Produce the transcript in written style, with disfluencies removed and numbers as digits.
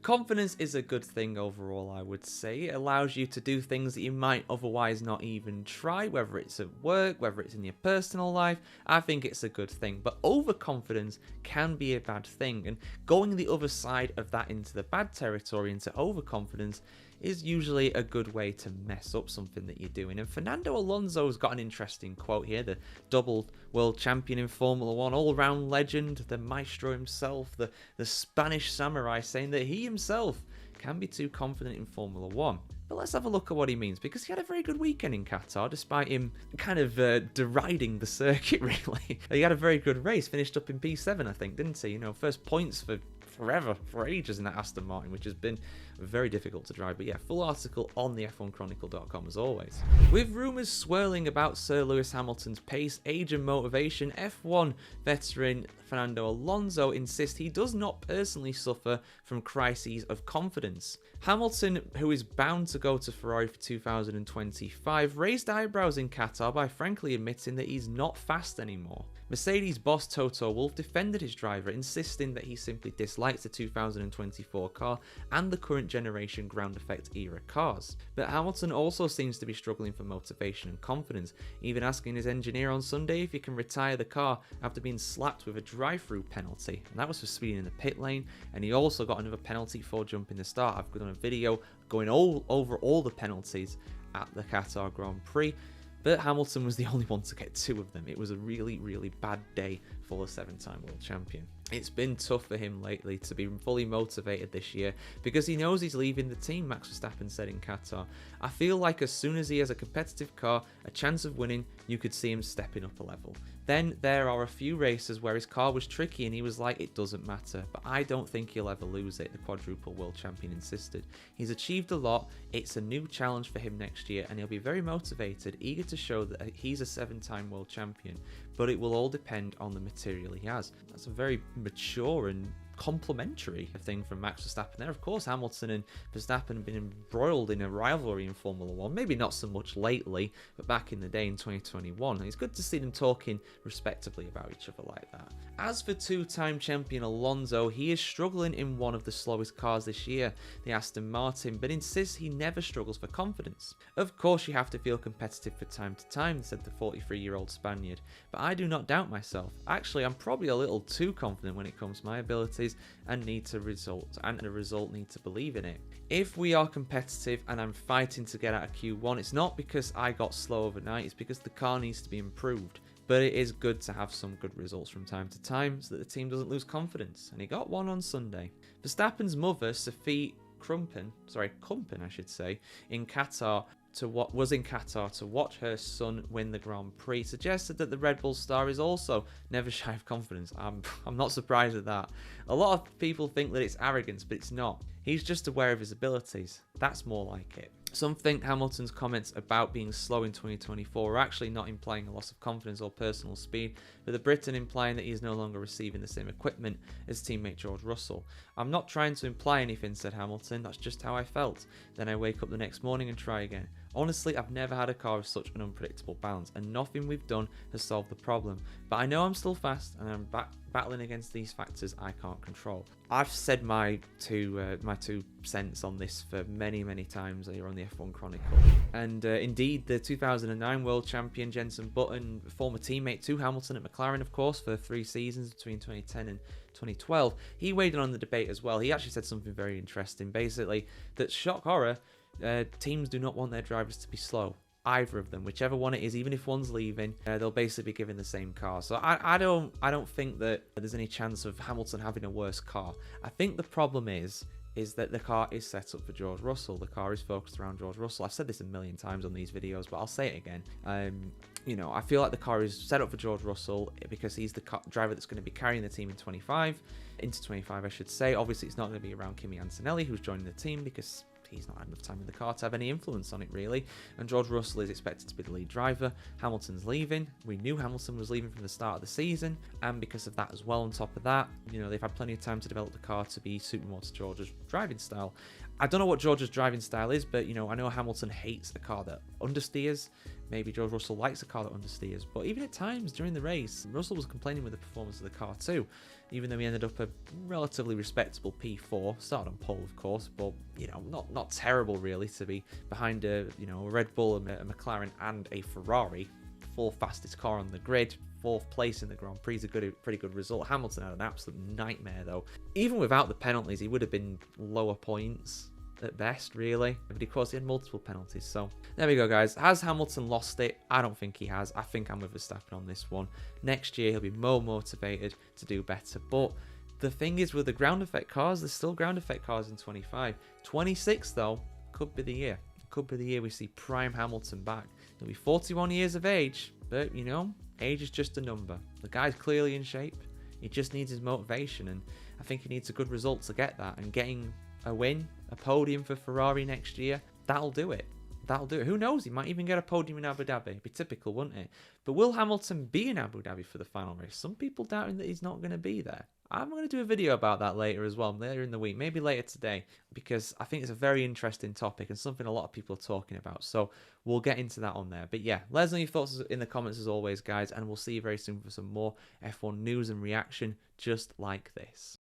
Confidence is a good thing overall, I would say. It allows you to do things that you might otherwise not even try, whether it's at work, whether it's in your personal life. I think it's a good thing, but overconfidence can be a bad thing, and going the other side of that into the bad territory, into overconfidence, is usually a good way to mess up something that you're doing. And Fernando Alonso's got an interesting quote here, the double world champion in Formula 1, all-round legend, the maestro himself, the Spanish samurai, saying that he himself can be too confident in Formula 1. But let's have a look at what he means, because he had a very good weekend in Qatar, despite him kind of deriding the circuit, really. He had a very good race, finished up in P7, I think, didn't he? You know, first points for ages in that Aston Martin, which has been very difficult to drive. But yeah, full article on the F1Chronicle.com as always. With rumours swirling about Sir Lewis Hamilton's pace, age and motivation, F1 veteran Fernando Alonso insists he does not personally suffer from crises of confidence. Hamilton, who is bound to go to Ferrari for 2025, raised eyebrows in Qatar by frankly admitting that he's not fast anymore. Mercedes boss Toto Wolff defended his driver, insisting that he simply dislikes the 2024 car and the current generation ground effect era cars. But Hamilton also seems to be struggling for motivation and confidence, even asking his engineer on Sunday if he can retire the car after being slapped with a drive-through penalty, and that was for speeding in the pit lane. And he also got another penalty for jumping the start. I've done a video going over all the penalties at the Qatar Grand Prix, but Hamilton was the only one to get 2 of them. It was a really, really bad day for the 7-time world champion. It's been tough for him lately to be fully motivated this year because he knows he's leaving the team, Max Verstappen said in Qatar. I feel like as soon as he has a competitive car, a chance of winning, you could see him stepping up a level. Then there are a few races where his car was tricky and he was like, it doesn't matter, but I don't think he'll ever lose it, the quadruple world champion insisted. He's achieved a lot, it's a new challenge for him next year and he'll be very motivated, eager to show that he's a 7-time world champion, but it will all depend on the material he has. That's a very mature and complimentary thing from Max Verstappen there. Of course, Hamilton and Verstappen have been embroiled in a rivalry in Formula 1, maybe not so much lately, but back in the day in 2021. And it's good to see them talking respectably about each other like that. As for 2-time champion Alonso, he is struggling in one of the slowest cars this year, the Aston Martin, but insists he never struggles for confidence. Of course, you have to feel competitive from time to time, said the 43-year-old Spaniard, but I do not doubt myself. Actually, I'm probably a little too confident when it comes to my abilities and the result need to believe in it. If we are competitive and I'm fighting to get out of Q1, it's not because I got slow overnight, it's because the car needs to be improved. But it is good to have some good results from time to time so that the team doesn't lose confidence, and he got one on Sunday. Verstappen's mother, Sophie Kumpen, in Qatar to watch her son win the Grand Prix, suggested that the Red Bull star is also never shy of confidence. I'm not surprised at that. A lot of people think that it's arrogance, but it's not. He's just aware of his abilities. That's more like it. Some think Hamilton's comments about being slow in 2024 are actually not implying a loss of confidence or personal speed, but the Briton implying that he is no longer receiving the same equipment as teammate George Russell. I'm not trying to imply anything, said Hamilton, that's just how I felt. Then I wake up the next morning and try again. Honestly, I've never had a car with such an unpredictable balance, and nothing we've done has solved the problem. But I know I'm still fast, and I'm battling against these factors I can't control. I've said my two cents on this for many times here on the F1 Chronicle. And indeed, the 2009 world champion Jenson Button, former teammate to Hamilton at McLaren, of course, for 3 seasons between 2010 and 2012, he weighed in on the debate as well. He actually said something very interesting, basically, that shock horror, teams do not want their drivers to be slow. Either of them, whichever one it is, even if one's leaving, they'll basically be given the same car. So I don't think that there's any chance of Hamilton having a worse car. I think the problem is that the car is set up for George Russell. The car is focused around George Russell. I've said this a million times on these videos, but I'll say it again. I feel like the car is set up for George Russell because he's the driver that's going to be carrying the team into 25, I should say. Obviously, it's not going to be around Kimi Antonelli, who's joining the team, because he's not had enough time in the car to have any influence on it, really. And George Russell is expected to be the lead driver. Hamilton's leaving. We knew Hamilton was leaving from the start of the season, and because of that as well, on top of that, they've had plenty of time to develop the car to be suited more to George's driving style. I don't know what George's driving style is, but I know Hamilton hates a car that understeers. Maybe George Russell likes a car that understeers, but even at times during the race, Russell was complaining with the performance of the car too. even though he ended up a relatively respectable P4. Started on pole, of course, but, you know, not terrible, really, to be behind a Red Bull, a McLaren, and a Ferrari. Fourth fastest car on the grid, fourth place in the Grand Prix is a pretty good result. Hamilton had an absolute nightmare, though. Even without the penalties, he would have been lower points at best, really. But of course, he had multiple penalties. So there we go, guys. Has Hamilton lost it? I don't think he has. I think I'm with Verstappen on this one. Next year, he'll be more motivated to do better. But the thing is, with the ground effect cars, there's still ground effect cars in 25. 26, though, could be the year. Could be the year we see prime Hamilton back. He'll be 41 years of age, but, you know, age is just a number. The guy's clearly in shape. He just needs his motivation, and I think he needs a good result to get that. And getting a win, a podium for Ferrari next year, that'll do it. That'll do it. Who knows? He might even get a podium in Abu Dhabi. It'd be typical, wouldn't it? But will Hamilton be in Abu Dhabi for the final race? Some people doubting that he's not going to be there. I'm going to do a video about that later as well, later in the week, maybe later today, because I think it's a very interesting topic and something a lot of people are talking about. So we'll get into that on there. But yeah, let us know your thoughts in the comments as always, guys, and we'll see you very soon for some more F1 news and reaction just like this.